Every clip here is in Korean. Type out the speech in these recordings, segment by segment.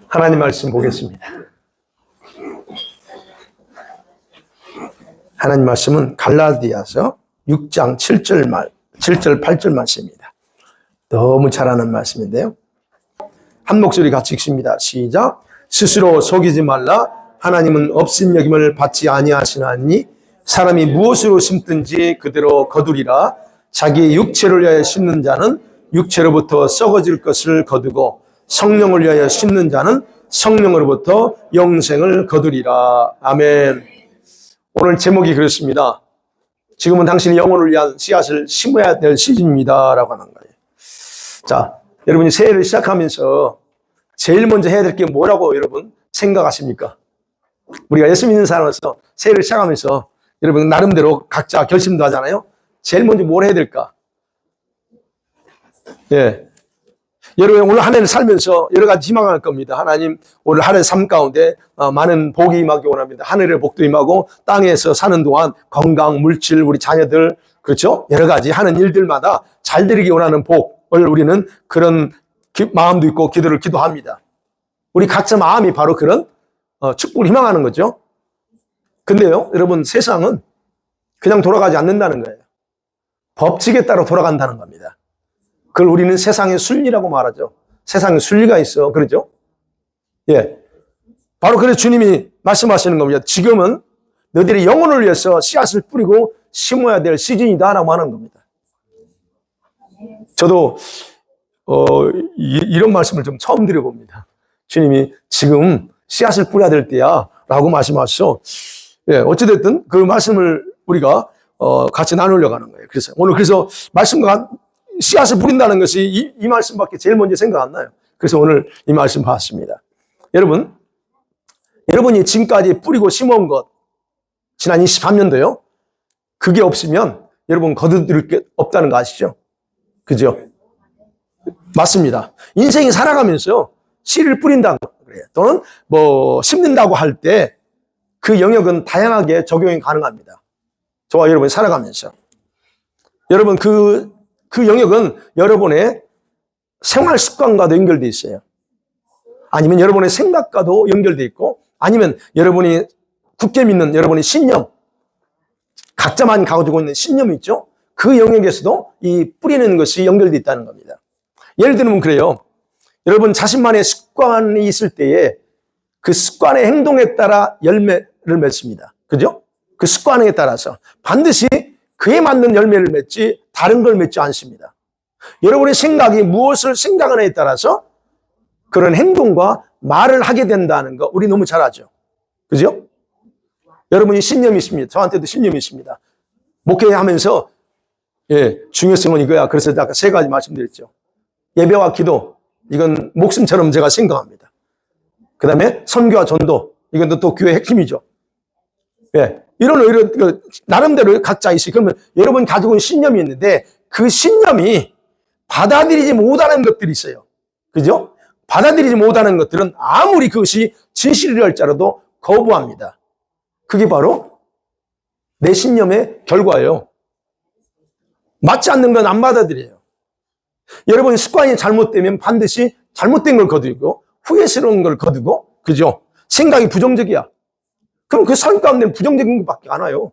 하나님 말씀 보겠습니다. 하나님 말씀은 갈라디아서 6장 7절 8절 말씀입니다. 너무 잘 아는 말씀인데요. 한 목소리 같이 읽습니다. 시작. 스스로 속이지 말라. 하나님은 업신여김을 받지 아니하시나니 사람이 무엇으로 심든지 그대로 거두리라. 자기 육체를 위하여 심는 자는 육체로부터 썩어질 것을 거두고 성령을 위하여 심는 자는 성령으로부터 영생을 거두리라. 아멘. 오늘 제목이 그렇습니다. 지금은 당신이 영혼을 위한 씨앗을 심어야 될 시즌입니다 라고 하는 거예요. 자, 여러분이 새해를 시작하면서 제일 먼저 해야 될 게 뭐라고 여러분 생각하십니까? 우리가 예수 믿는 사람으로서 새해를 시작하면서 여러분 나름대로 각자 결심도 하잖아요. 제일 먼저 뭘 해야 될까? 예. 여러분 오늘 한 해를 살면서 여러 가지 희망할 겁니다. 하나님 오늘 한 해 삶 가운데 많은 복이 임하기 원합니다. 하늘의 복도 임하고 땅에서 사는 동안 건강, 물질, 우리 자녀들 그렇죠? 여러 가지 하는 일들마다 잘 되리기 원하는 복을 우리는 그런 마음도 있고 기도를 기도합니다. 우리 각자 마음이 바로 그런 축복을 희망하는 거죠. 근데요 여러분 세상은 그냥 돌아가지 않는다는 거예요. 법칙에 따라 돌아간다는 겁니다. 그걸 우리는 세상의 순리라고 말하죠. 세상에 순리가 있어. 그러죠? 예. 바로 그래서 주님이 말씀하시는 겁니다. 지금은 너희들이 영혼을 위해서 씨앗을 뿌리고 심어야 될 시즌이다라고 하는 겁니다. 저도 이런 말씀을 좀 처음 드려봅니다. 주님이 지금 씨앗을 뿌려야 될 때야 라고 말씀하셔서 예, 어찌됐든 그 말씀을 우리가 같이 나누려고 하는 거예요. 그래서 오늘 그래서 말씀과 씨앗을 뿌린다는 것이 이 말씀밖에 제일 먼저 생각 안 나요. 그래서 오늘 이 말씀 봤습니다. 여러분이 지금까지 뿌리고 심어온 것, 지난 23년도요. 그게 없으면 여러분 거두들 게 없다는 거 아시죠? 그죠? 맞습니다. 인생이 살아가면서 씨를 뿌린다고 그래요. 또는 심는다고 할 때 그 영역은 다양하게 적용이 가능합니다. 저와 여러분이 살아가면서. 여러분 그 영역은 여러분의 생활 습관과도 연결되어 있어요. 아니면 여러분의 생각과도 연결되어 있고, 아니면 여러분이 굳게 믿는 여러분의 신념, 각자만 가지고 있는 신념이 있죠. 그 영역에서도 이 뿌리는 것이 연결되어 있다는 겁니다. 예를 들면 그래요. 여러분 자신만의 습관이 있을 때에 그 습관의 행동에 따라 열매를 맺습니다. 그죠? 그 습관에 따라서 반드시 그에 맞는 열매를 맺지 다른 걸 맺지 않습니다. 여러분의 생각이 무엇을 생각하느냐에 따라서 그런 행동과 말을 하게 된다는 거 우리 너무 잘 알죠. 그죠? 여러분이 신념이 있습니다. 저한테도 신념이 있습니다. 목회하면서 중요성은 이거야. 그래서 아까 세 가지 말씀드렸죠. 예배와 기도, 이건 목숨처럼 제가 생각합니다. 그 다음에 선교와 전도, 이건 또 교회의 핵심이죠. 예. 이런 나름대로 각자 있어요. 그러면 여러분 가지고 있는 신념이 있는데 그 신념이 받아들이지 못하는 것들이 있어요. 그죠? 받아들이지 못하는 것들은 아무리 그것이 진실이라 할지라도 거부합니다. 그게 바로 내 신념의 결과예요. 맞지 않는 건 안 받아들여요. 여러분 습관이 잘못되면 반드시 잘못된 걸 거두고 후회스러운 걸 거두고 그죠? 생각이 부정적이야. 그럼 그 삶 가운데는 부정적인 것밖에 안 와요.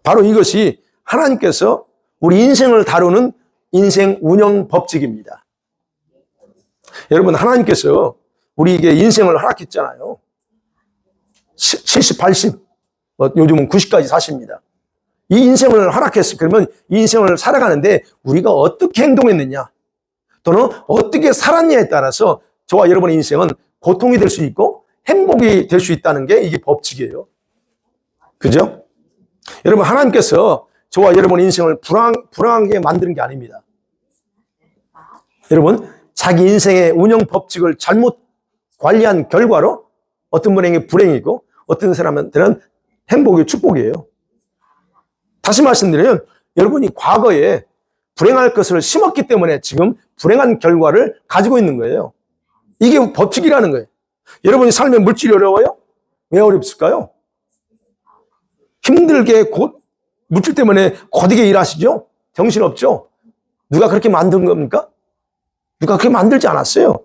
바로 이것이 하나님께서 우리 인생을 다루는 인생 운영 법칙입니다. 여러분 하나님께서 우리에게 인생을 허락했잖아요. 70, 80, 요즘은 90까지 사십니다. 이 인생을 허락했어요. 그러면 이 인생을 살아가는데 우리가 어떻게 행동했느냐 또는 어떻게 살았냐에 따라서 저와 여러분의 인생은 고통이 될 수 있고 행복이 될 수 있다는 게 이게 법칙이에요. 그죠? 여러분 하나님께서 저와 여러분의 인생을 불안하게 만드는 게 아닙니다. 여러분 자기 인생의 운영 법칙을 잘못 관리한 결과로 어떤 분에게 불행이고 어떤 사람한테는 행복이 축복이에요. 다시 말씀드리면 여러분이 과거에 불행할 것을 심었기 때문에 지금 불행한 결과를 가지고 있는 거예요. 이게 법칙이라는 거예요. 여러분이 살면 물질이 어려워요? 왜 어렵을까요? 힘들게 물질 때문에 고되게 일하시죠? 정신없죠? 누가 그렇게 만든 겁니까? 누가 그렇게 만들지 않았어요.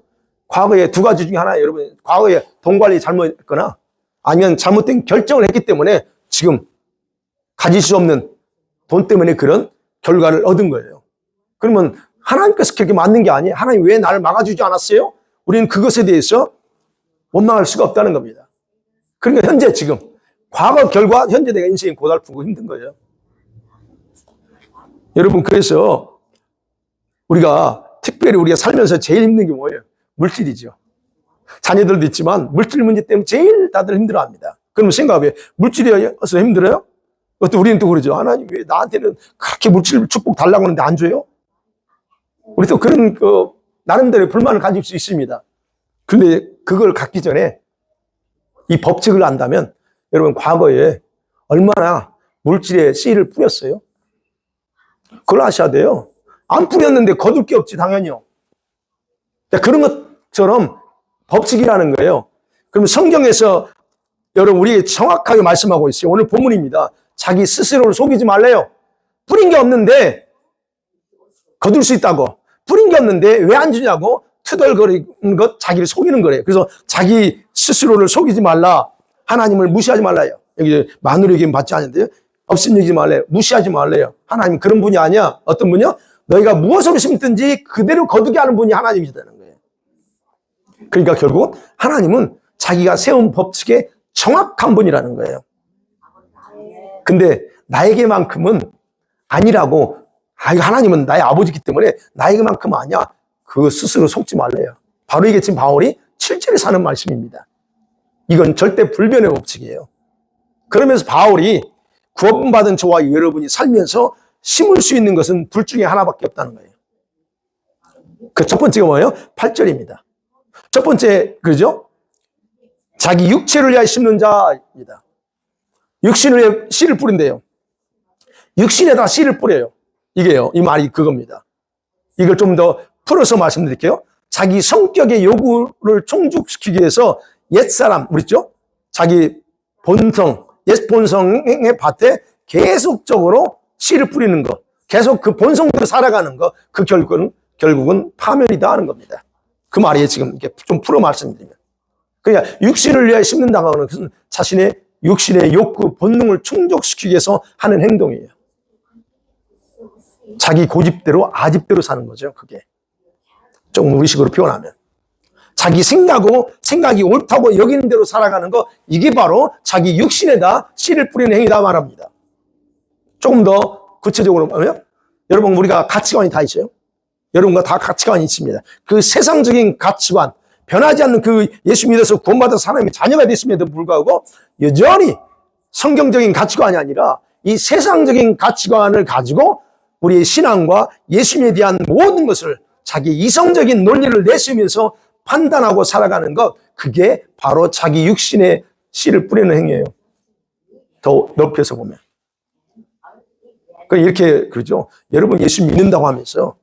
과거에 두 가지 중에 하나, 여러분, 과거에 돈 관리 잘못했거나 아니면 잘못된 결정을 했기 때문에 지금 가질 수 없는 돈 때문에 그런 결과를 얻은 거예요. 그러면 하나님께서 그렇게 만든 게 아니에요. 하나님 왜 나를 막아주지 않았어요? 우리는 그것에 대해서 원망할 수가 없다는 겁니다. 그러니까 현재 지금 과거 결과 현재 내가 인생이 고달프고 힘든 거예요. 여러분, 그래서 우리가 특별히 우리가 살면서 제일 힘든 게 뭐예요? 물질이죠. 자녀들도 있지만 물질 문제 때문에 제일 다들 힘들어합니다. 그러면 생각해, 물질이어서 힘들어요? 그것도 우리는 또 그러죠. 하나님 왜 나한테는 그렇게 물질 축복 달라고 하는데 안 줘요? 우리 또 그런 나름대로의 불만을 가질 수 있습니다. 그런데 그걸 갖기 전에 이 법칙을 안다면 여러분, 과거에 얼마나 물질의 씨를 뿌렸어요? 그걸 아셔야 돼요. 안 뿌렸는데 거둘 게 없지, 당연히요. 그런 것처럼 법칙이라는 거예요. 그럼 성경에서 여러분, 우리에게 정확하게 말씀하고 있어요. 오늘 본문입니다. 자기 스스로를 속이지 말래요. 뿌린 게 없는데 거둘 수 있다고. 뿌린 게 없는데 왜 안 주냐고 투덜거리는 것, 자기를 속이는 거래요. 그래서 자기 스스로를 속이지 말라. 하나님을 무시하지 말라요. 여기 마누리에게 받지 않는데요. 없음 여기지 말래요. 무시하지 말래요. 하나님 그런 분이 아니야. 어떤 분이요? 너희가 무엇으로 심든지 그대로 거두게 하는 분이 하나님이시다는 거예요. 그러니까 결국 하나님은 자기가 세운 법칙에 정확한 분이라는 거예요. 근데 나에게만큼은 아니라고, 하나님은 나의 아버지이기 때문에 나에게만큼은 아니야. 그거 스스로 속지 말래요. 바로 이게 지금 바울이 7절에 사는 말씀입니다. 이건 절대 불변의 법칙이에요. 그러면서 바울이 구원받은 저와 여러분이 살면서 심을 수 있는 것은 둘 중에 하나밖에 없다는 거예요. 그 첫 번째가 뭐예요? 8절입니다. 첫 번째, 그죠? 자기 육체를 위하여 심는 자입니다. 육신을 위해 씨를 뿌린대요. 육신에다 씨를 뿌려요. 이게요, 이 말이 그겁니다. 이걸 좀 더 풀어서 말씀드릴게요. 자기 성격의 요구를 충족시키기 위해서 옛사람, 우리죠? 자기 본성, 옛 본성의 밭에 계속적으로 씨를 뿌리는 것, 계속 그 본성대로 살아가는 것, 그 결국은 파멸이다 하는 겁니다. 그 말이에요. 지금 이렇게 좀 풀어 말씀드리면. 그러니까 육신을 위하여 심는다고 하는 것은 자신의 육신의 욕구, 본능을 충족시키기 위해서 하는 행동이에요. 자기 고집대로, 아집대로 사는 거죠, 그게. 조금 의식으로 표현하면. 자기 생각이 옳다고 여기는 대로 살아가는 거, 이게 바로 자기 육신에다 씨를 뿌리는 행위다 말합니다. 조금 더 구체적으로 보면, 여러분, 우리가 가치관이 다 있어요. 여러분과 다 가치관이 있습니다. 그 세상적인 가치관, 변하지 않는 그 예수 믿어서 구원받은 사람이 자녀가 됐음에도 불구하고 여전히 성경적인 가치관이 아니라 이 세상적인 가치관을 가지고 우리의 신앙과 예수님에 대한 모든 것을 자기 이성적인 논리를 내세우면서 판단하고 살아가는 것, 그게 바로 자기 육신에 씨를 뿌리는 행위예요. 더 넓혀서 보면. 이렇게 그러죠. 여러분 예수 믿는다고 하면서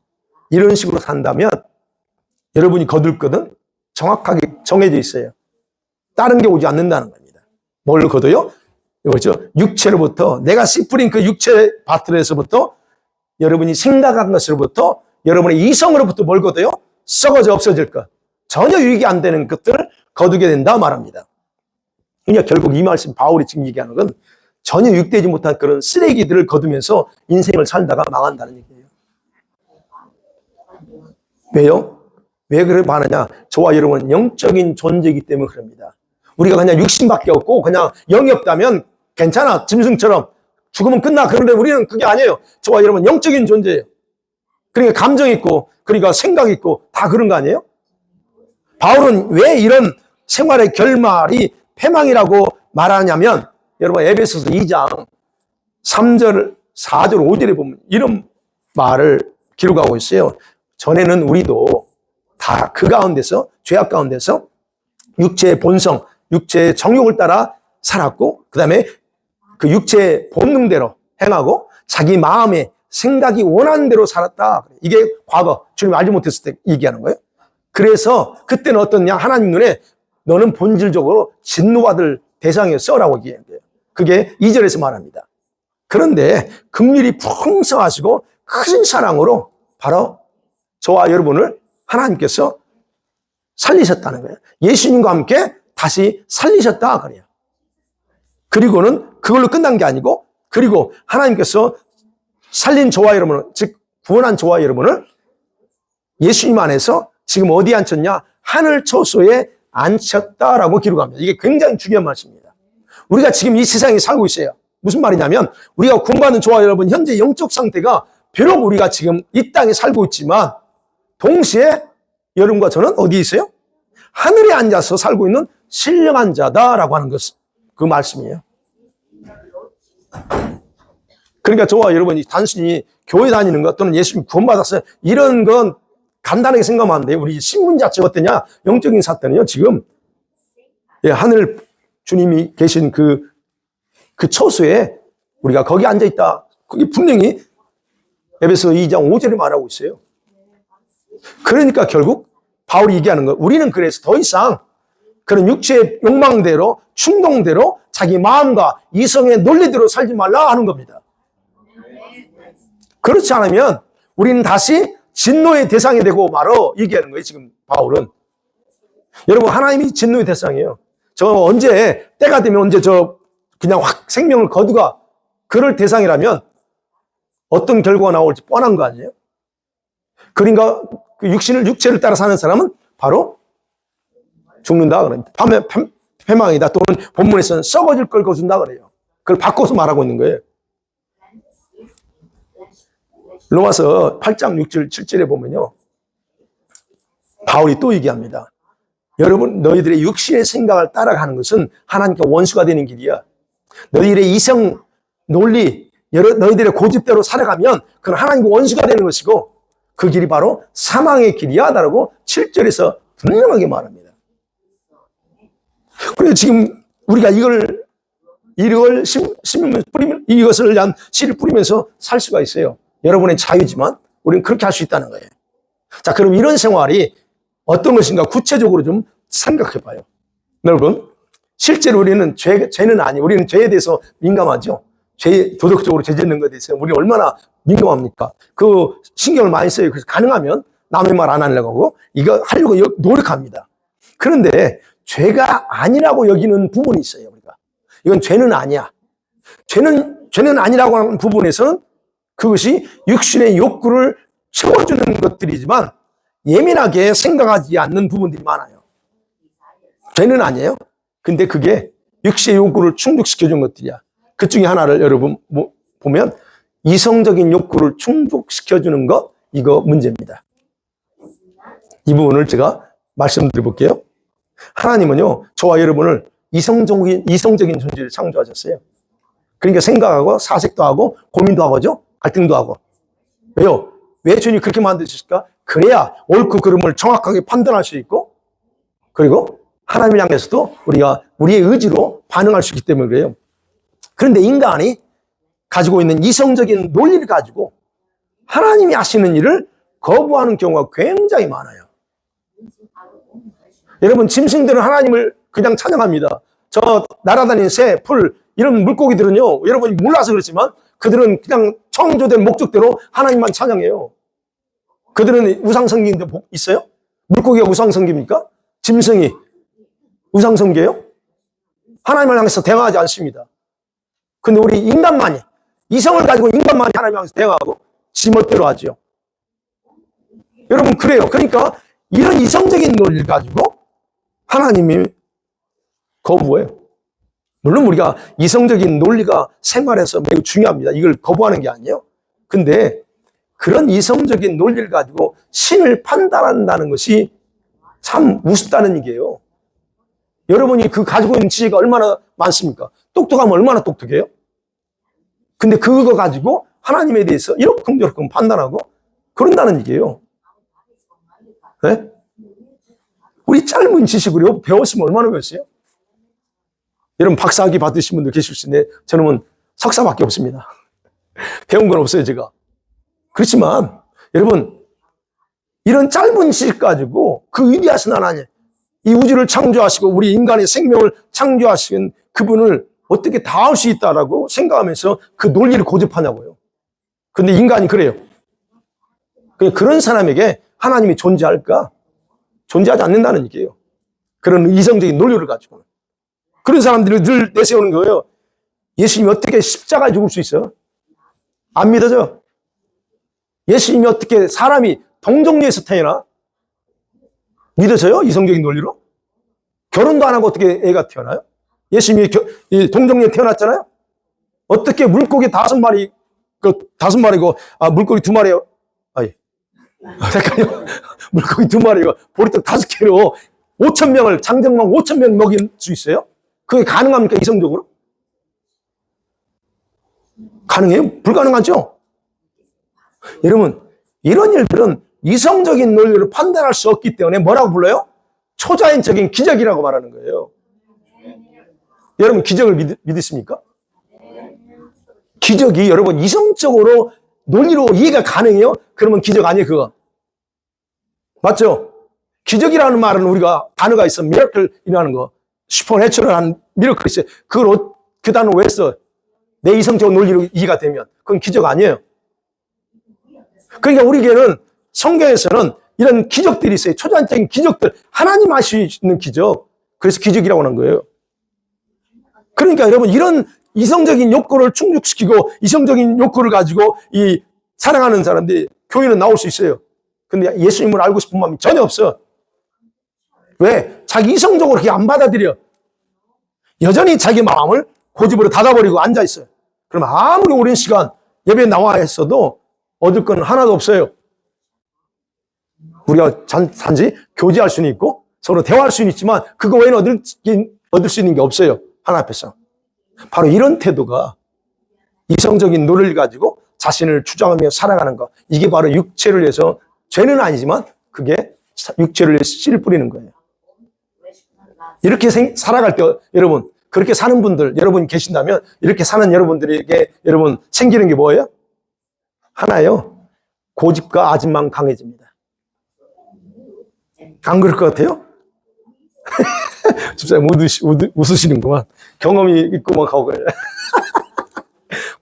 이런 식으로 산다면 여러분이 거둘 것은 정확하게 정해져 있어요. 다른 게 오지 않는다는 겁니다. 뭘 거둬요? 이거죠. 육체로부터, 내가 씨 뿌린 그 육체 밭에서부터, 여러분이 생각한 것으로부터, 여러분의 이성으로부터 뭘 거둬요? 썩어져 없어질 것, 전혀 유익이 안 되는 것들을 거두게 된다 말합니다. 그러니까 결국 이 말씀, 바울이 지금 얘기하는 건 전혀 유익되지 못한 그런 쓰레기들을 거두면서 인생을 살다가 망한다는 얘기예요. 왜요? 왜 그래 말하냐? 저와 여러분은 영적인 존재이기 때문에 그럽니다. 우리가 그냥 육신밖에 없고 그냥 영이 없다면 괜찮아, 짐승처럼 죽으면 끝나. 그런데 우리는 그게 아니에요. 저와 여러분 영적인 존재예요. 그러니까 감정 있고, 그러니까 생각 있고, 다 그런 거 아니에요? 바울은 왜 이런 생활의 결말이 패망이라고 말하냐면, 여러분 에베소서 2장 3절, 4절, 5절에 보면 이런 말을 기록하고 있어요. 전에는 우리도 다 그 가운데서, 죄악 가운데서 육체의 본성, 육체의 정욕을 따라 살았고, 그 다음에 그 육체의 본능대로 행하고 자기 마음의 생각이 원하는 대로 살았다. 이게 과거, 주님 알지 못했을 때 얘기하는 거예요. 그래서 그때는 어떻냐? 하나님 눈에 너는 본질적으로 진노받을 대상이었어라고 얘기해요. 그게 2절에서 말합니다. 그런데 긍휼이 풍성하시고 큰 사랑으로 바로 저와 여러분을 하나님께서 살리셨다는 거예요. 예수님과 함께 다시 살리셨다 그래요. 그리고는 그걸로 끝난 게 아니고, 그리고 하나님께서 살린 저와 여러분을, 즉 구원한 저와 여러분을 예수님 안에서 지금 어디에 앉혔냐? 하늘 초소에 앉혔다라고 기록합니다. 이게 굉장히 중요한 말씀입니다. 우리가 지금 이 세상에 살고 있어요. 무슨 말이냐면 우리가 구원받은 저와 여러분 현재 영적 상태가 비록 우리가 지금 이 땅에 살고 있지만 동시에 여러분과 저는 어디에 있어요? 하늘에 앉아서 살고 있는 신령한 자다라고 하는 것, 그 말씀이에요. 그러니까 저와 여러분이 단순히 교회 다니는 것 또는 예수님 구원받았어요 이런 건 간단하게 생각하면 안 돼요. 우리 신분 자체가 어떠냐? 영적인 사건은요, 지금 하늘 주님이 계신 그 초소에 우리가 거기 앉아있다. 그게 분명히 에베소 2장 5절에 말하고 있어요. 그러니까 결국 바울이 얘기하는 거, 우리는 그래서 더 이상 그런 육체의 욕망대로, 충동대로 자기 마음과 이성의 논리대로 살지 말라 하는 겁니다. 그렇지 않으면 우리는 다시 진노의 대상이 되고 말어 얘기하는 거예요. 지금 바울은. 여러분, 하나님이 진노의 대상이에요. 저 언제 때가 되면 언제 저 그냥 확 생명을 거두가 그럴 대상이라면 어떤 결과가 나올지 뻔한 거 아니에요? 그러니까 그 육체를 따라 사는 사람은 바로 죽는다 그럽니다. 패망이다 또는 본문에서는 썩어질 걸 거둔다 그래요. 그걸 바꿔서 말하고 있는 거예요. 로마서 8장 6절 7절에 보면요, 바울이 또 얘기합니다. 여러분, 너희들의 육신의 생각을 따라가는 것은 하나님께 원수가 되는 길이야. 너희들의 이성 논리, 너희들의 고집대로 살아가면 그건 하나님과 원수가 되는 것이고 그 길이 바로 사망의 길이야 라고 7절에서 분명하게 말합니다. 그래서 지금 우리가 이걸 이것을 위한 씨를 뿌리면서 살 수가 있어요. 여러분의 자유지만 우리는 그렇게 할 수 있다는 거예요. 자, 그럼 이런 생활이 어떤 것인가 구체적으로 좀 생각해 봐요. 여러분, 실제로 우리는 죄는 아니에요. 우리는 죄에 대해서 민감하죠. 도덕적으로 죄 짓는 것에 대해서 우리 얼마나 민감합니까? 그 신경을 많이 써요. 그래서 가능하면 남의 말 안 하려고 하고 이거 하려고 노력합니다. 그런데 죄가 아니라고 여기는 부분이 있어요. 우리가 이건 죄는 아니야. 죄는 아니라고 하는 부분에서는 그것이 육신의 욕구를 채워주는 것들이지만 예민하게 생각하지 않는 부분들이 많아요. 죄는 아니에요. 근데 그게 육신의 욕구를 충족시켜준 것들이야. 그 중에 하나를 여러분 보면 이성적인 욕구를 충족시켜주는 것, 이거 문제입니다. 이 부분을 제가 말씀드려 볼게요. 하나님은요, 저와 여러분을 이성적인 존재를 창조하셨어요. 그러니까 생각하고 사색도 하고 고민도 하고죠. 갈등도 하고. 왜요? 왜 주님이 그렇게 만드셨을까? 그래야 옳고 그름을 정확하게 판단할 수 있고, 그리고 하나님을 향해서도 우리가 우리의 의지로 반응할 수 있기 때문에 그래요. 그런데 인간이 가지고 있는 이성적인 논리를 가지고 하나님이 하시는 일을 거부하는 경우가 굉장히 많아요. 여러분, 짐승들은 하나님을 그냥 찬양합니다. 저 날아다니는 새, 풀, 이런 물고기들은요, 여러분이 몰라서 그렇지만 그들은 그냥 창조된 목적대로 하나님만 찬양해요. 그들은 우상성기인데 있어요? 물고기가 우상성기입니까? 짐승이 우상성기예요? 하나님을 향해서 대응하지 않습니다. 근데 우리 인간만이, 이성을 가지고 인간만이 하나님을 향해서 대응하고 지 멋대로 하죠. 여러분, 그래요. 그러니까 이런 이성적인 논리를 가지고 하나님이 거부해요. 물론 우리가 이성적인 논리가 생활에서 매우 중요합니다. 이걸 거부하는 게 아니에요. 근데 그런 이성적인 논리를 가지고 신을 판단한다는 것이 참 우습다는 얘기예요. 여러분이 그 가지고 있는 지혜가 얼마나 많습니까? 똑똑하면 얼마나 똑똑해요? 근데 그거 가지고 하나님에 대해서 이렇게 판단하고 그런다는 얘기예요. 네? 우리 짧은 지식으로 배웠으면 얼마나 배웠어요? 여러분, 박사학위 받으신 분들 계실 수 있는데 저는 석사밖에 없습니다. 배운 건 없어요, 제가. 그렇지만 여러분, 이런 짧은 지식 가지고 그 위대하신 하나님, 이 우주를 창조하시고 우리 인간의 생명을 창조하신 그분을 어떻게 다 할 수 있다라고 생각하면서 그 논리를 고집하냐고요. 근데 인간이 그래요. 그런 사람에게 하나님이 존재할까? 존재하지 않는다는 얘기예요. 그런 이성적인 논리를 가지고. 그런 사람들이 늘 내세우는 거예요. 예수님이 어떻게 십자가에 죽을 수 있어요? 안 믿어져. 예수님이 어떻게 사람이 동정녀에서 태어나? 믿어져요? 이성적인 논리로? 결혼도 안 하고 어떻게 애가 태어나요? 예수님이 동정녀에 태어났잖아요? 어떻게 물고기 5마리, 다섯 마리고, 물고기 2마리요? 잠깐요. 물고기 2마리고, 보리떡 5개로 5,000명을, 장정만 5,000명 먹일 수 있어요? 그게 가능합니까? 이성적으로? 가능해요? 불가능하죠? 여러분, 이런 일들은 이성적인 논리를 판단할 수 없기 때문에 뭐라고 불러요? 초자연적인 기적이라고 말하는 거예요. 여러분, 기적을 믿으십니까? 기적이 여러분 이성적으로 논리로 이해가 가능해요? 그러면 기적 아니에요, 그거. 맞죠? 기적이라는 말은 우리가 단어가 있어. 미라클이라는 거. 슈퍼내추럴한 미라클이 있어요. 그 단어 왜 써? 내 이성적 논리로 이해가 되면. 그건 기적 아니에요. 그러니까 우리에게는 성경에서는 이런 기적들이 있어요. 초자연적인 기적들. 하나님 하시는 기적. 그래서 기적이라고 하는 거예요. 그러니까 여러분 이런 이성적인 욕구를 충족시키고 이성적인 욕구를 가지고 이 사랑하는 사람들이 교회는 나올 수 있어요. 근데 예수님을 알고 싶은 마음이 전혀 없어. 왜? 자기 이성적으로 그렇게 안 받아들여. 여전히 자기 마음을 고집으로 닫아버리고 앉아있어요. 그럼 아무리 오랜 시간 예배에 나와 있어도 얻을 건 하나도 없어요. 우리가 단지 교제할 수는 있고 서로 대화할 수는 있지만 그거 외에는 얻을 수 있는 게 없어요. 하나 앞에서. 바로 이런 태도가 이성적인 논리를 가지고 자신을 주장하며 살아가는 것. 이게 바로 육체를 위해서 죄는 아니지만 그게 육체를 위해서 씨를 뿌리는 거예요. 이렇게 살아갈 때 여러분 그렇게 사는 분들 여러분 계신다면 이렇게 사는 여러분들에게 여러분 생기는 게 뭐예요? 하나요. 고집과 아집만 강해집니다. 안 그럴 것 같아요? 집사님 웃으시는구만. 경험이 있고 막 하고 그래요.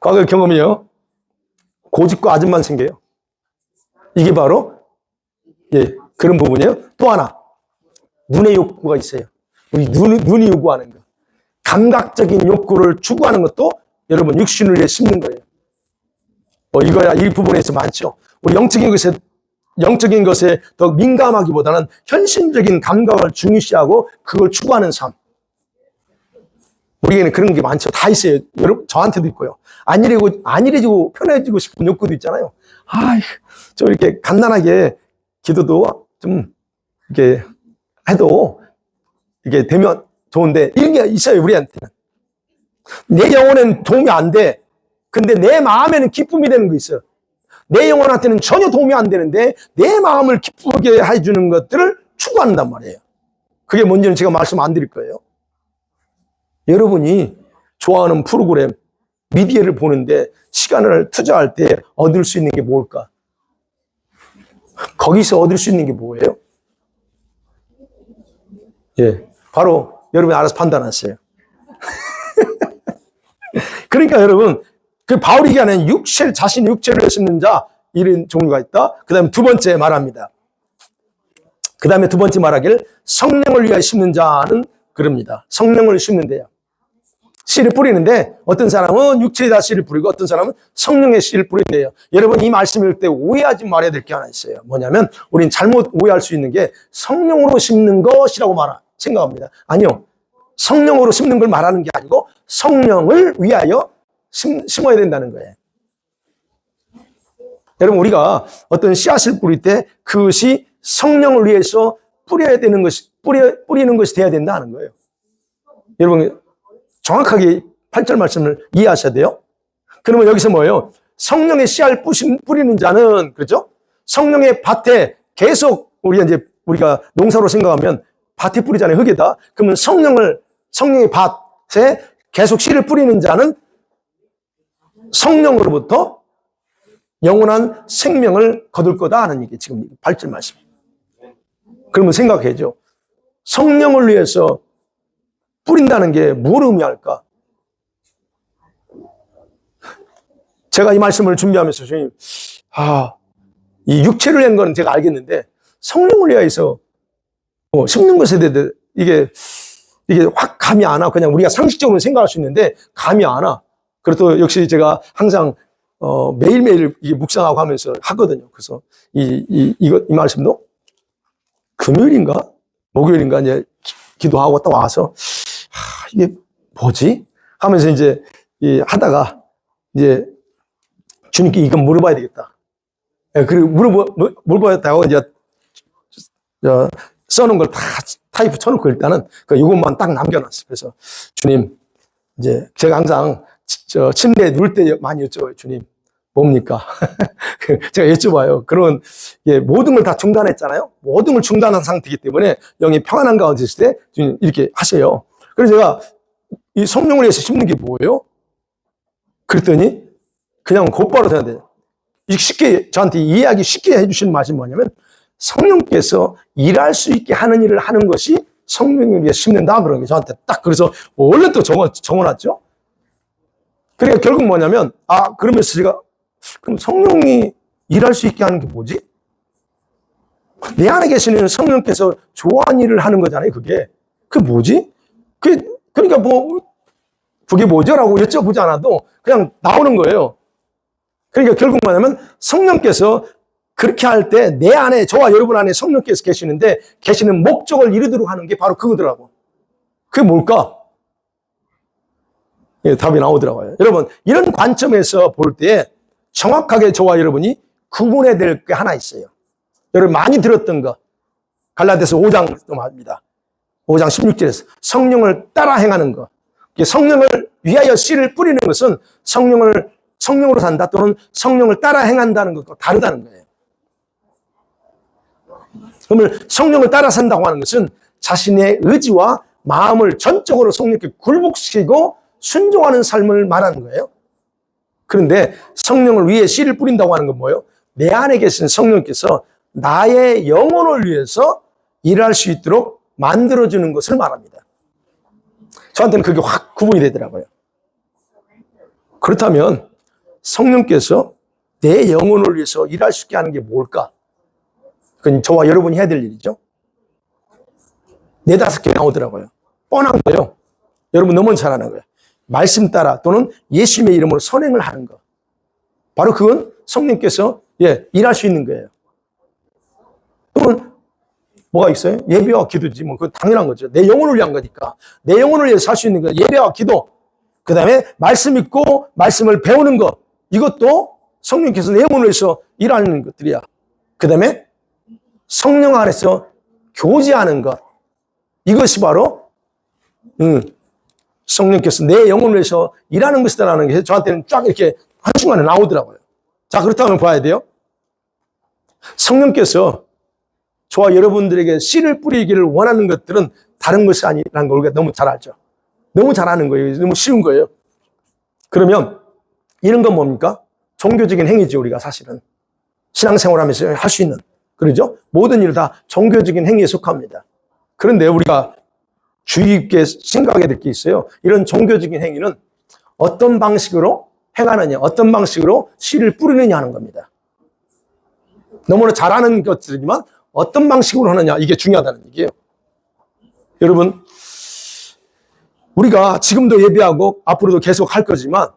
과거 경험이요. 고집과 아집만 생겨요. 이게 바로 그런 부분이에요. 또 하나 눈의 욕구가 있어요. 우리 눈이 요구하는 거. 감각적인 욕구를 추구하는 것도 여러분 육신을 위해 심는 거예요. 이거야 이 부분에서 많죠. 우리 영적인 것에 더 민감하기보다는 현실적인 감각을 중요시하고 그걸 추구하는 삶. 우리에게는 그런 게 많죠. 다 있어요. 여러분 저한테도 있고요. 안일해지고 편해지고 싶은 욕구도 있잖아요. 좀 이렇게 간단하게 기도도 좀 이렇게 해도 이게 되면 좋은데 이런 게 있어요. 우리한테는 내 영혼에는 도움이 안 돼. 근데 내 마음에는 기쁨이 되는 거 있어요. 내 영혼한테는 전혀 도움이 안 되는데 내 마음을 기쁘게 해주는 것들을 추구한단 말이에요. 그게 뭔지는 제가 말씀 안 드릴 거예요. 여러분이 좋아하는 프로그램 미디어를 보는데 시간을 투자할 때 얻을 수 있는 게 뭘까? 거기서 얻을 수 있는 게 뭐예요? 바로 여러분이 알아서 판단하세요. 그러니까 여러분 그 바울이 얘기하는 자신의 육체를 심는 자 이런 종류가 있다. 그 다음에 두 번째 말합니다. 그 다음에 두 번째 말하기를 성령을 위하여 심는 자는 그럽니다. 성령을 심는데요. 씨를 뿌리는데 어떤 사람은 육체에다 씨를 뿌리고 어떤 사람은 성령의 씨를 뿌린대요. 여러분 이 말씀을 읽을 때 오해하지 말아야 될 게 하나 있어요. 뭐냐면 우린 잘못 오해할 수 있는 게 성령으로 심는 것이라고 생각합니다. 아니요. 성령으로 심는 걸 말하는 게 아니고 성령을 위하여 심어야 된다는 거예요. 여러분 우리가 어떤 씨앗을 뿌릴 때 그것이 성령을 위해서 뿌리는 것이 돼야 된다는 거예요. 여러분 정확하게 8절 말씀을 이해하셔야 돼요. 그러면 여기서 뭐예요? 성령의 씨앗을 뿌리는 자는 그렇죠? 성령의 밭에 계속 우리가 농사로 생각하면 밭에 뿌리잖아요. 흙에다. 그러면 성령의 밭에 계속 씨를 뿌리는 자는 성령으로부터 영원한 생명을 거둘 거다 하는 이게 지금 8절 말씀입니다. 그러면 생각해야죠. 성령을 위해서 뿌린다는 게 뭘 의미할까? 제가 이 말씀을 준비하면서 주님, 이 육체를 낸 거는 제가 알겠는데 성령을 위해서 심는 것에 대해 이게 확 감이 안 와. 그냥 우리가 상식적으로 생각할 수 있는데 감이 안 와. 그래도 역시 제가 항상 매일매일 이게 묵상하고 하면서 하거든요. 그래서 이 말씀도 금요일인가 목요일인가 이제 기도하고 딱 와서 이게 뭐지? 하면서 이제 하다가 이제 주님께 이건 물어봐야 되겠다. 그리고 물어봐야겠다고 이제 써놓은 걸 다 타이프 쳐놓고 일단은 이것만 딱 남겨놨어요. 그래서 주님, 이제 제가 항상 침대에 누울 때 많이 여쭤봐요. 주님, 뭡니까? 제가 여쭤봐요. 그런 모든 걸 다 중단했잖아요. 모든 걸 중단한 상태이기 때문에 영이 평안한 가운데 있을 때 주님 이렇게 하세요. 그래서 제가 이 성령을 위해서 심는 게 뭐예요? 그랬더니 그냥 곧바로 해야 돼요. 쉽게 저한테 이해하기 쉽게 해주시는 말씀이 뭐냐면 성령께서 일할 수 있게 하는 일을 하는 것이 성령을 위해 심는다 그런 게 저한테 딱 그래서 원래 또 적어놨죠. 그러니까 결국 뭐냐면 그러면서 제가 그럼 성령이 일할 수 있게 하는 게 뭐지? 내 안에 계시는 성령께서 좋아하는 일을 하는 거잖아요. 그게 뭐지? 그러니까 그게 뭐죠? 라고 여쭤보지 않아도 그냥 나오는 거예요. 그러니까 결국 뭐냐면 성령께서 그렇게 할 때 내 안에 저와 여러분 안에 성령께서 계시는데 계시는 목적을 이루도록 하는 게 바로 그거더라고. 그게 뭘까? 답이 나오더라고요. 여러분 이런 관점에서 볼 때 정확하게 저와 여러분이 구분해야 될 게 하나 있어요. 여러분 많이 들었던 거 갈라디아서 5장 또 말입니다. 5장 16절에서 성령을 따라 행하는 거. 성령을 위하여 씨를 뿌리는 것은 성령으로 산다 또는 성령을 따라 행한다는 것과 다르다는 거예요. 그러면 성령을 따라 산다고 하는 것은 자신의 의지와 마음을 전적으로 성령께 굴복시키고 순종하는 삶을 말하는 거예요. 그런데 성령을 위해 씨를 뿌린다고 하는 건 뭐예요? 내 안에 계신 성령께서 나의 영혼을 위해서 일할 수 있도록 만들어주는 것을 말합니다. 저한테는 그게 확 구분이 되더라고요. 그렇다면 성령께서 내 영혼을 위해서 일할 수 있게 하는 게 뭘까? 그건 저와 여러분이 해야 될 일이죠. 4-5개 나오더라고요. 뻔한 거예요. 여러분 너무 잘 아는 거예요. 말씀 따라 또는 예수님의 이름으로 선행을 하는 거. 바로 그건 성령께서 일할 수 있는 거예요. 또는 뭐가 있어요? 예배와 기도지. 그건 당연한 거죠. 내 영혼을 위한 거니까. 내 영혼을 위해서 할 수 있는 거. 예배와 기도. 그 다음에 말씀 읽고 말씀을 배우는 것. 이것도 성령께서 내 영혼을 위해서 일하는 것들이야. 그 다음에 성령 안에서 교제하는 것. 이것이 바로 성령께서 내 영혼을 위해서 일하는 것이다라는 게 저한테는 쫙 이렇게 한순간에 나오더라고요. 자, 그렇다면 봐야 돼요. 성령께서 저와 여러분들에게 씨를 뿌리기를 원하는 것들은 다른 것이 아니라는 걸 우리가 너무 잘 알죠. 너무 잘 아는 거예요. 너무 쉬운 거예요. 그러면 이런 건 뭡니까? 종교적인 행위죠, 우리가 사실은. 신앙생활 하면서 할 수 있는. 그러죠? 모든 일을 다 종교적인 행위에 속합니다. 그런데 우리가 주의 깊게 생각해야 될 게 있어요. 이런 종교적인 행위는 어떤 방식으로 행하느냐, 어떤 방식으로 씨를 뿌리느냐 하는 겁니다. 너무나 잘하는 것들이지만 어떤 방식으로 하느냐, 이게 중요하다는 얘기예요. 여러분, 우리가 지금도 예배하고 앞으로도 계속 할 거지만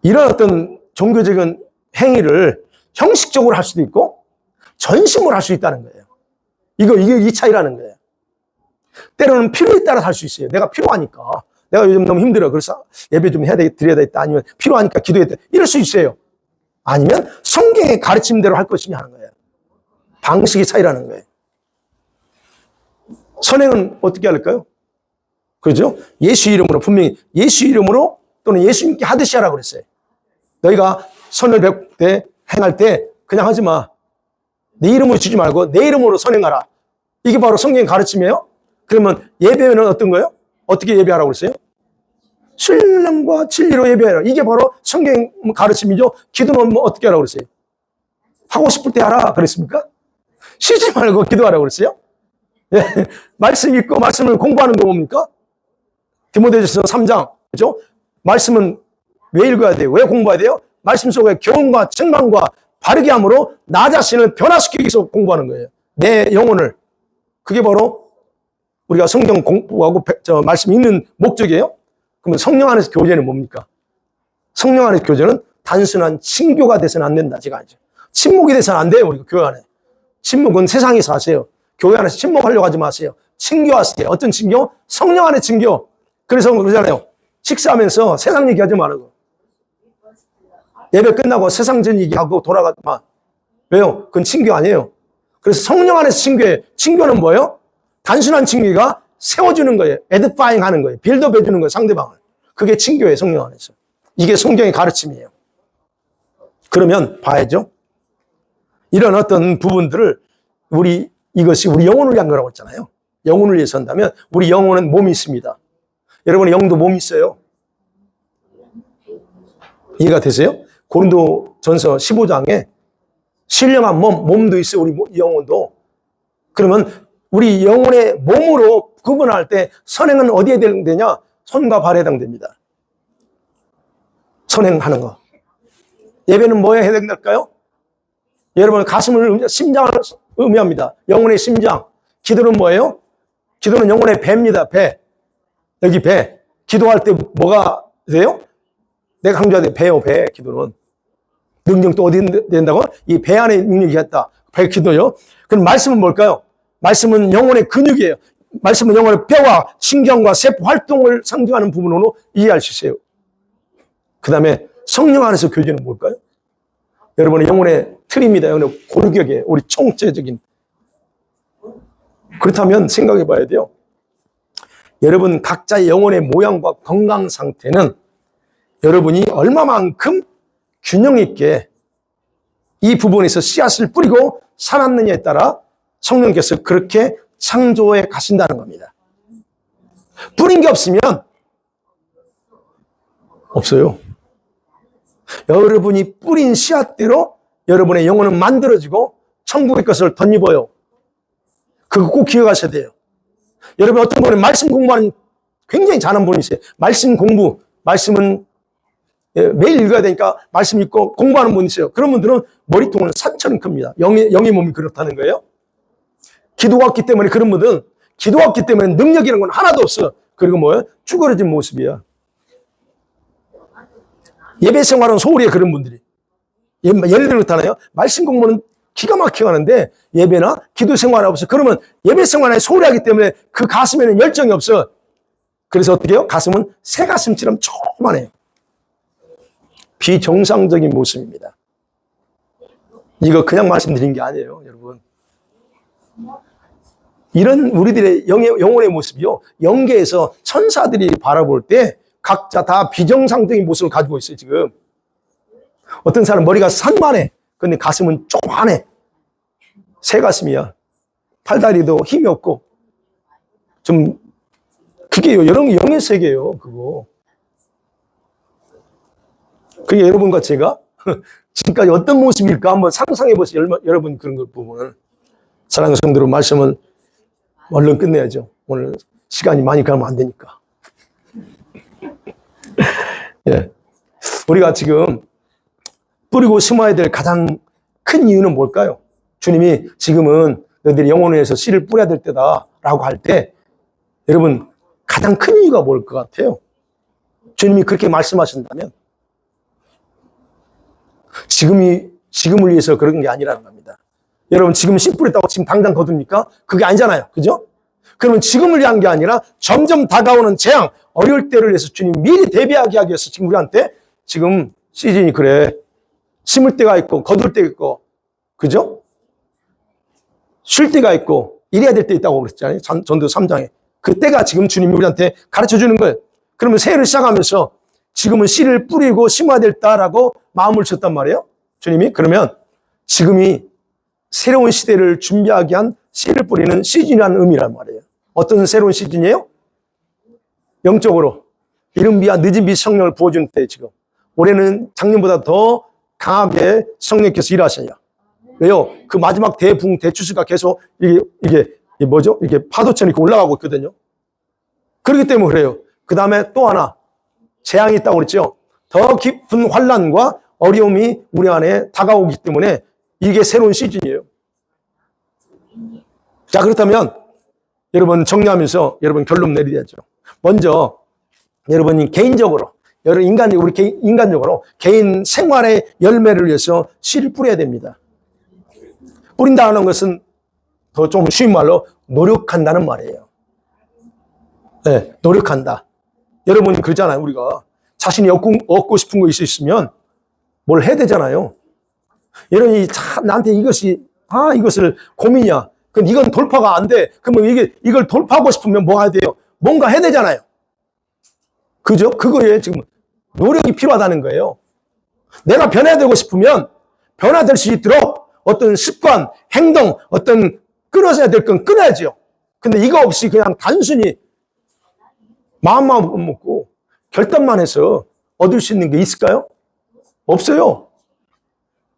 이런 어떤 종교적인 행위를 형식적으로 할 수도 있고 전심으로 할 수 있다는 거예요. 이게 이 차이라는 거예요. 때로는 필요에 따라 할 수 있어요. 내가 필요하니까. 내가 요즘 너무 힘들어. 그래서 예배 좀 드려야 되겠다. 아니면 필요하니까 기도해야 돼. 이럴 수 있어요. 아니면 성경의 가르침대로 할 것이냐 하는 거예요. 방식의 차이라는 거예요. 선행은 어떻게 할까요? 그렇죠? 예수 이름으로 분명히 예수 이름으로 또는 예수님께 하듯이 하라고 그랬어요. 너희가 선을 배울 때 행할 때 그냥 하지 마. 내 이름으로 주지 말고 내 이름으로 선행하라. 이게 바로 성경의 가르침이에요. 그러면 예배는 어떤 거예요? 어떻게 예배하라고 그랬어요? 신령과 진리로 예배하라. 이게 바로 성경 가르침이죠. 기도는 뭐 어떻게 하라고 그랬어요? 하고 싶을 때 하라 그랬습니까? 쉬지 말고 기도하라고 그랬어요? 예. 말씀 읽고 말씀을 공부하는 거 뭡니까? 디모데전서 3장. 그죠? 말씀은 왜 읽어야 돼요? 왜 공부해야 돼요? 말씀 속에 교훈과 책망과 바르게 함으로 나 자신을 변화시키기 위해서 공부하는 거예요. 내 영혼을. 그게 바로 우리가 성경 공부하고 말씀 읽는 목적이에요. 그러면 성령 안에서 교제는 뭡니까? 성령 안에서 교제는 단순한 친교가 돼서는 안 된다. 제가 알죠. 친목이 돼서는 안 돼요. 우리가 교회 안에. 친목은 세상에서 하세요. 교회 안에서 친목하려고 하지 마세요. 친교하세요. 어떤 친교? 성령 안에 친교. 그래서 그러잖아요. 식사하면서 세상 얘기하지 말고. 예배 끝나고 세상전 얘기하고 돌아가지 마. 왜요? 그건 친교 아니에요. 그래서 성령 안에서 친교예요. 친교는 뭐예요? 단순한 친교가 세워주는 거예요. 에드파잉 하는 거예요. 빌드업 해주는 거예요. 상대방을. 그게 친교예요. 성령 안에서. 이게 성경의 가르침이에요. 그러면 봐야죠. 이런 어떤 부분들을 이것이 우리 영혼을 위한 거라고 했잖아요. 영혼을 위해서 한다면 우리 영혼은 몸이 있습니다. 여러분의 영도 몸이 있어요. 이해가 되세요? 고린도전서 15장에 신령한 몸도 있어요. 우리 영혼도. 그러면 우리 영혼의 몸으로 구분할 때 선행은 어디에 해당되냐? 손과 발에 해당됩니다. 선행하는 거. 예배는 뭐에 해당될까요? 여러분 가슴을 심장을 의미합니다. 영혼의 심장. 기도는 뭐예요? 기도는 영혼의 배입니다. 배. 여기 배. 기도할 때 뭐가 돼요? 내가 강조해야 돼. 배요, 배. 기도는. 능력 또 어디 된다고? 이 배 안에 능력이 있다. 배 기도요. 그럼 말씀은 뭘까요? 말씀은 영혼의 근육이에요. 말씀은 영혼의 뼈와 신경과 세포 활동을 상징하는 부분으로 이해할 수 있어요. 그 다음에 성령 안에서 교제는 뭘까요? 여러분의 영혼의 틀입니다. 영혼의 골격이에요. 우리 총체적인. 그렇다면 생각해 봐야 돼요. 여러분 각자의 영혼의 모양과 건강 상태는 여러분이 얼마만큼 균형 있게 이 부분에서 씨앗을 뿌리고 살았느냐에 따라 성령께서 그렇게 창조해 가신다는 겁니다. 뿌린 게 없으면 없어요. 여러분이 뿌린 씨앗대로 여러분의 영혼은 만들어지고 천국의 것을 덧입어요. 그거 꼭 기억하셔야 돼요. 여러분 어떤 분은 말씀 공부하는 굉장히 잘하는 분이 있어요. 말씀 공부, 말씀은 매일 읽어야 되니까 말씀 읽고 공부하는 분이 있어요. 그런 분들은 머리통은 산처럼 큽니다. 영의 몸이 그렇다는 거예요. 기도가 없기 때문에 그런 분들은 기도가 없기 때문에 능력이라는 건 하나도 없어. 그리고 뭐예요? 쭈그러진 모습이야. 예배 생활은 소홀히해 그런 분들이. 예를 들어 그렇잖아요. 말씀 공부는 기가 막히게 하는데 예배나 기도 생활이 없어. 그러면 예배 생활에 소홀하기 때문에 그 가슴에는 열정이 없어. 그래서 어떻게 해요? 가슴은 새 가슴처럼 조그만해요. 비정상적인 모습입니다. 이거 그냥 말씀드린 게 아니에요, 여러분. 이런 우리들의 영혼의 모습이요. 영계에서 천사들이 바라볼 때 각자 다 비정상적인 모습을 가지고 있어요, 지금. 어떤 사람은 머리가 산만해. 근데 가슴은 조그만해. 새 가슴이야. 팔다리도 힘이 없고. 좀, 그게 영의 세계예요, 그거. 그게 여러분과 제가 지금까지 어떤 모습일까 한번 상상해 보세요. 여러분 그런 걸 보면. 사랑하는 성도들 말씀은 얼른 끝내야죠. 오늘 시간이 많이 가면 안 되니까. 예. 우리가 지금 뿌리고 심어야 될 가장 큰 이유는 뭘까요? 주님이 지금은 너희들이 영혼을 위해서 씨를 뿌려야 될 때다라고 할 때 여러분 가장 큰 이유가 뭘 것 같아요? 주님이 그렇게 말씀하신다면 지금을 위해서 그런 게 아니라는 겁니다. 여러분 지금 씨 뿌렸다고 지금 당장 거둡니까? 그게 아니잖아요. 그죠? 그러면 지금을 위한 게 아니라 점점 다가오는 재앙, 어려울 때를 위해서 주님 미리 대비하게 하기 위해서 지금 우리한테 지금 시즌이 그래. 심을 때가 있고 거둘 때가 있고 그죠? 쉴 때가 있고 이래야 될 때 있다고 그랬잖아요. 전도 3장에. 그 때가 지금 주님이 우리한테 가르쳐 주는 거예요. 그러면 새해를 시작하면서 지금은 씨를 뿌리고 심어야 될다라고 마음을 줬단 말이에요. 주님이. 그러면 지금이 새로운 시대를 준비하기 위한 씨를 뿌리는 시즌이라는 의미란 말이에요. 어떤 새로운 시즌이에요? 영적으로 이른 비와 늦은 비 성령을 부어주는 때 지금. 올해는 작년보다 더 강하게 성령께서 일하셔요. 왜요? 그 마지막 대붕, 대추수가 계속 이게 뭐죠? 이게 파도처럼 이렇게 올라가고 있거든요. 그렇기 때문에 그래요. 그 다음에 또 하나 재앙이 있다고 그랬죠. 더 깊은 환난과 어려움이 우리 안에 다가오기 때문에 이게 새로운 시즌이에요. 자, 그렇다면 여러분 정리하면서 여러분 결론 내려야죠. 먼저 여러분이 개인적으로 인간적으로 개인 생활의 열매를 위해서 씨를 뿌려야 됩니다. 뿌린다는 것은 더 좀 쉬운 말로 노력한다는 말이에요. 네, 노력한다. 여러분 그러잖아요. 우리가 자신이 얻고 싶은 거 있으면 뭘 해야 되잖아요. 여러분이 나한테 이것을 고민이야. 그럼 이건 돌파가 안 돼. 그러면 이걸 돌파하고 싶으면 뭐 해야 돼요? 뭔가 해야 되잖아요. 그죠? 그거에 지금 노력이 필요하다는 거예요. 내가 변화되고 싶으면 변화될 수 있도록 어떤 습관, 행동, 어떤 끊어져야 될 건 끊어야죠. 근데 이거 없이 그냥 단순히 마음만 먹고 결단만 해서 얻을 수 있는 게 있을까요? 없어요.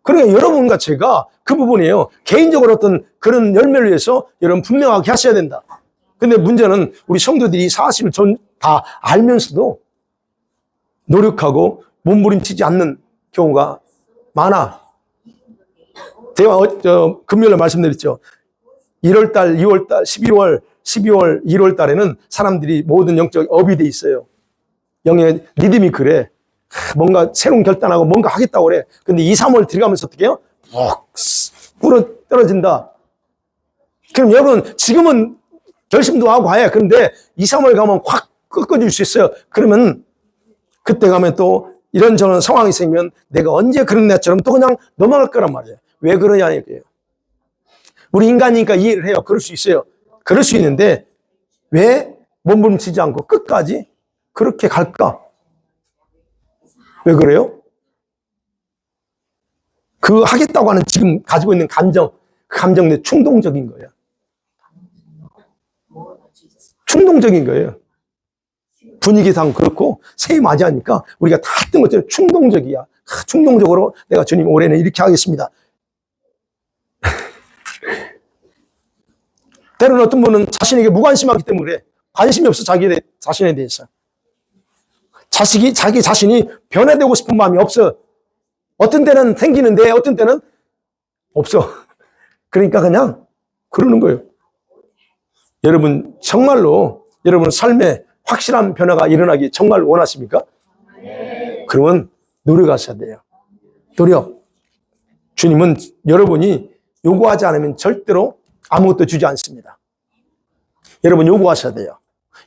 그러니까 여러분과 제가 그 부분이에요. 개인적으로 어떤 그런 열매를 위해서 여러분 분명하게 하셔야 된다. 근데 문제는 우리 성도들이 사실을 다 알면서도 노력하고 몸부림치지 않는 경우가 많아. 제가 금요일에 말씀드렸죠. 1월달, 2월달, 12월, 1월달에는 사람들이 모든 영적 업이 돼 있어요. 영의 리듬이 그래. 뭔가 새로운 결단하고 뭔가 하겠다고 그래. 근데 2, 3월 들어가면서 어떻게 해요? 꿇어 떨어진다. 그럼 여러분 지금은 결심도 하고 해. 그런데 2, 3월 가면 확 꺾어줄 수 있어요. 그러면 그때 가면 또 이런저런 상황이 생기면 내가 언제 그런 애처럼 또 그냥 넘어갈 거란 말이에요. 왜 그러냐 이거예요. 우리 인간이니까 이해를 해요. 그럴 수 있어요. 그럴 수 있는데 왜 몸부림치지 않고 끝까지 그렇게 갈까? 왜 그래요? 그 하겠다고 하는 지금 가지고 있는 감정, 그 감정 내 충동적인 거예요. 충동적인 거예요. 분위기상 그렇고 새해 맞이하니까 우리가 다 했던 것처럼 충동적이야. 충동적으로 내가 주님 올해는 이렇게 하겠습니다. 때로는 어떤 분은 자신에게 무관심하기 때문에 그래. 관심이 없어 자신에 대해서. 자기 자신이 변화되고 싶은 마음이 없어. 어떤 때는 생기는데 어떤 때는 없어. 그러니까 그냥 그러는 거예요. 여러분 정말로 여러분 삶에 확실한 변화가 일어나기 정말 원하십니까? 네. 그러면 노력하셔야 돼요. 노력. 주님은 여러분이 요구하지 않으면 절대로 아무것도 주지 않습니다. 여러분 요구하셔야 돼요.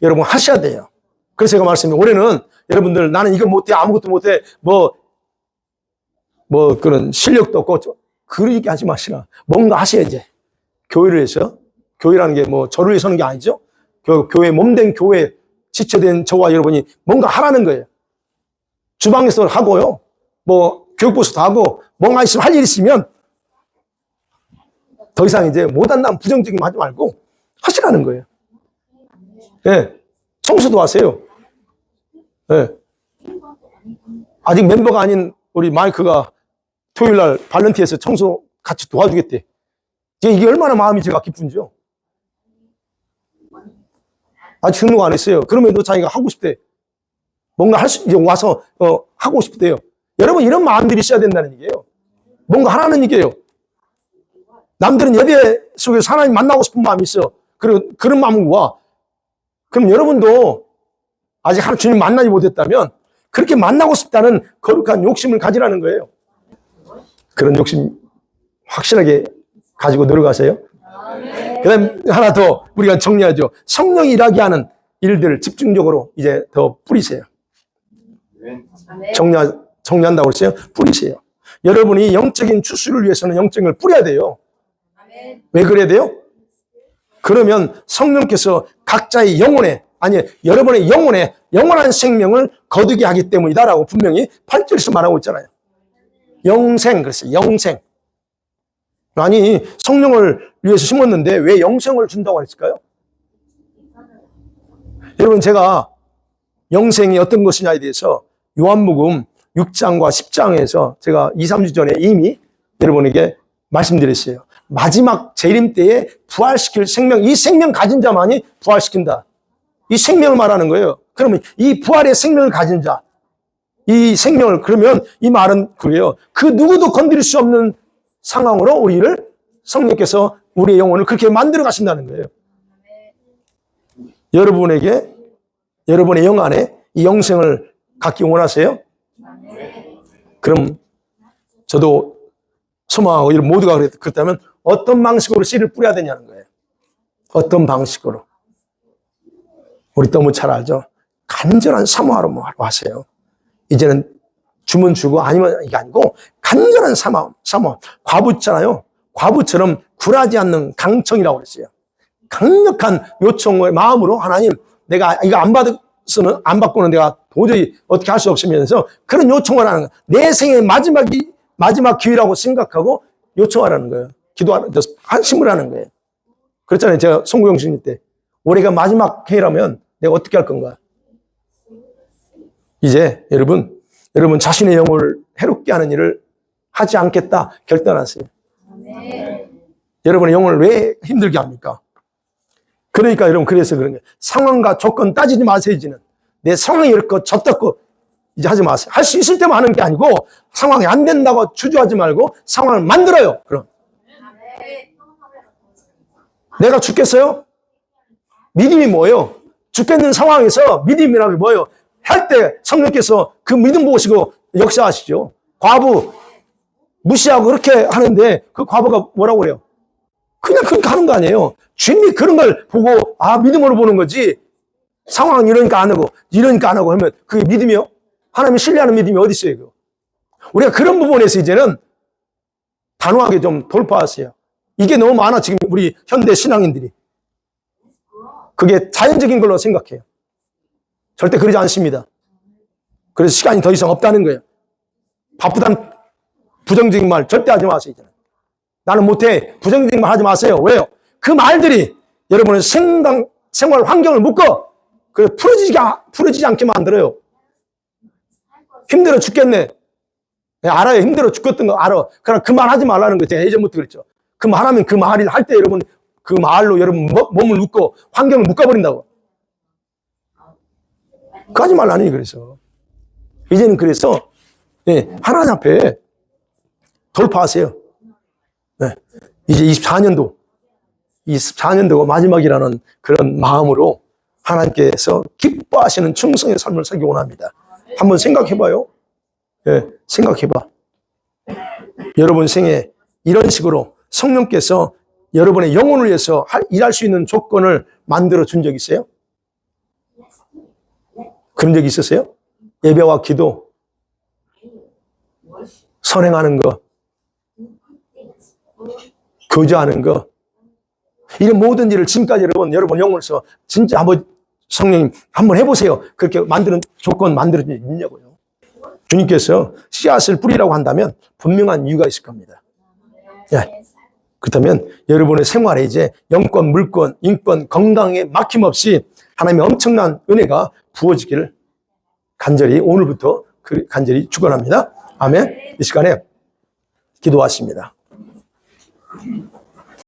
여러분 하셔야 돼요. 그래서 제가 말씀드린 올해는 여러분들 나는 이거 못해 아무것도 못해 뭐 그런 실력도 없고 그런 얘기 하지 마시라. 뭔가 하셔야지. 교회를 해서 교회라는 게 뭐 저를 위해 서는 게 아니죠. 교회 몸된 교회 지체된 저와 여러분이 뭔가 하라는 거예요. 주방에서 하고요. 뭐 교육부에서도 하고 뭔가 있으면 할 일 있으면 더 이상 이제 못한다면 부정적인 거 하지 말고 하시라는 거예요. 예. 네. 청소도 하세요. 예. 네. 아직 멤버가 아닌 우리 마이크가 토요일 날 발렌티에서 청소 같이 도와주겠대. 이게 얼마나 마음이 제가 기쁜지요. 아직 등록 안 했어요. 그럼에도 자기가 하고 싶대. 뭔가 이제 와서 하고 싶대요. 여러분 이런 마음들이 있어야 된다는 얘기예요. 뭔가 하라는 얘기예요. 남들은 예배 속에서 하나님 만나고 싶은 마음이 있어. 그리고 그런 마음은 와. 그럼 여러분도 아직 주님 만나지 못했다면 그렇게 만나고 싶다는 거룩한 욕심을 가지라는 거예요. 그런 욕심 확실하게 가지고 노력하세요. 그 다음에 하나 더 우리가 정리하죠. 성령이 일하게 하는 일들을 집중적으로 이제 더 뿌리세요. 정리한다고 그랬어요. 뿌리세요. 여러분이 영적인 추수를 위해서는 영적을 뿌려야 돼요. 왜 그래야 돼요? 그러면 성령께서 각자의 영혼에 여러분의 영혼에 영원한 생명을 거두게 하기 때문이다라고 분명히 8절에서 말하고 있잖아요. 영생 그랬어요. 영생. 아니 성령을 위해서 심었는데 왜 영생을 준다고 했을까요? 여러분 제가 영생이 어떤 것이냐에 대해서 요한복음 6장과 10장에서 제가 2, 3주 전에 이미 여러분에게 말씀드렸어요. 마지막 재림 때에 부활시킬 생명, 이 생명 가진 자만이 부활시킨다. 이 생명을 말하는 거예요. 그러면 이 부활의 생명을 가진 자, 이 생명을 그러면 이 말은 그래요. 그 누구도 건드릴 수 없는 상황으로 우리를 성령께서 우리의 영혼을 그렇게 만들어 가신다는 거예요. 여러분에게, 여러분의 영 안에 이 영생을 갖기 원하세요? 그럼 저도 소망하고 이런 모두가 그렇다면 어떤 방식으로 씨를 뿌려야 되냐는 거예요. 어떤 방식으로. 우리 너무 잘 알죠? 간절한 사모하러 하세요. 이제는 주면 주고 아니면 이게 아니고 간절한 사모. 과부 있잖아요. 과부처럼 굴하지 않는 강청이라고 그랬어요. 강력한 요청의 마음으로 하나님, 내가 이거 안 받고는 내가 도저히 어떻게 할 수 없으면서 그런 요청을 하는 거예요. 내 생의 마지막 기회라고 생각하고 요청하라는 거예요. 기도하는, 한심을 하는 거예요. 그렇잖아요. 제가 송구영신 때 올해가 마지막 해라면 내가 어떻게 할 건가? 이제 여러분 자신의 영혼을 해롭게 하는 일을 하지 않겠다 결단하세요. 여러분의 영혼을 왜 힘들게 합니까? 그러니까 여러분, 그래서 그런 거예요. 상황과 조건 따지지 마세요. 이제는 내 상황이 이렇고 저떻고 이제 하지 마세요. 할 수 있을 때만 하는 게 아니고 상황이 안 된다고 주저하지 말고 상황을 만들어요. 그럼 내가 죽겠어요? 믿음이 뭐예요? 죽겠는 상황에서 믿음이라는 게 뭐예요? 할 때 성령께서 그 믿음 보시고 역사하시죠. 과부 무시하고 그렇게 하는데 그 과부가 뭐라고 그래요? 그냥 그렇게 하는 거 아니에요. 주님이 그런 걸 보고 믿음으로 보는 거지. 상황은 이러니까 안 하고 이러니까 안 하고 하면 그게 믿음이요? 하나님을 신뢰하는 믿음이 어디 있어요? 그거? 우리가 그런 부분에서 이제는 단호하게 좀 돌파하세요. 이게 너무 많아 지금 우리 현대 신앙인들이. 그게 자연적인 걸로 생각해요. 절대 그러지 않습니다. 그래서 시간이 더 이상 없다는 거예요. 바쁘다는 부정적인 말 절대 하지 마세요. 이제는. 나는 못해. 부정적인 말 하지 마세요. 왜요? 그 말들이 여러분의 생활 환경을 묶어 풀어지지 않게 만들어요. 힘들어 죽겠네. 알아요. 힘들어 죽겠던 거 알아. 그러나 그 말 하지 말라는 거 제가 예전부터 그랬죠. 그 말하면 그 말을 할 때 여러분 그 말로 여러분 몸을 묶고 환경을 묶어버린다고. 그거 하지 말라니 그래서. 이제는 그래서 하나님 앞에 돌파하세요. 이제 24년도가 마지막이라는 그런 마음으로 하나님께서 기뻐하시는 충성의 삶을 살기 원합니다. 한번 생각해봐요. 생각해봐. 여러분 생에 이런 식으로 성령께서 여러분의 영혼을 위해서 일할 수 있는 조건을 만들어 준 적 있어요? 그런 적 있으세요? 예배와 기도, 선행하는 거, 교제하는 거, 이런 모든 일을 지금까지 여러분 영혼에서 진짜 한번 성령님 한번 해보세요. 그렇게 만드는 조건 만들어 준 적 있냐고요. 주님께서 씨앗을 뿌리라고 한다면 분명한 이유가 있을 겁니다. 그렇다면 여러분의 생활에 이제 영권, 물권, 인권, 건강에 막힘없이 하나님의 엄청난 은혜가 부어지기를 간절히 오늘부터 간절히 축원합니다. 아멘. 이 시간에 기도하십니다.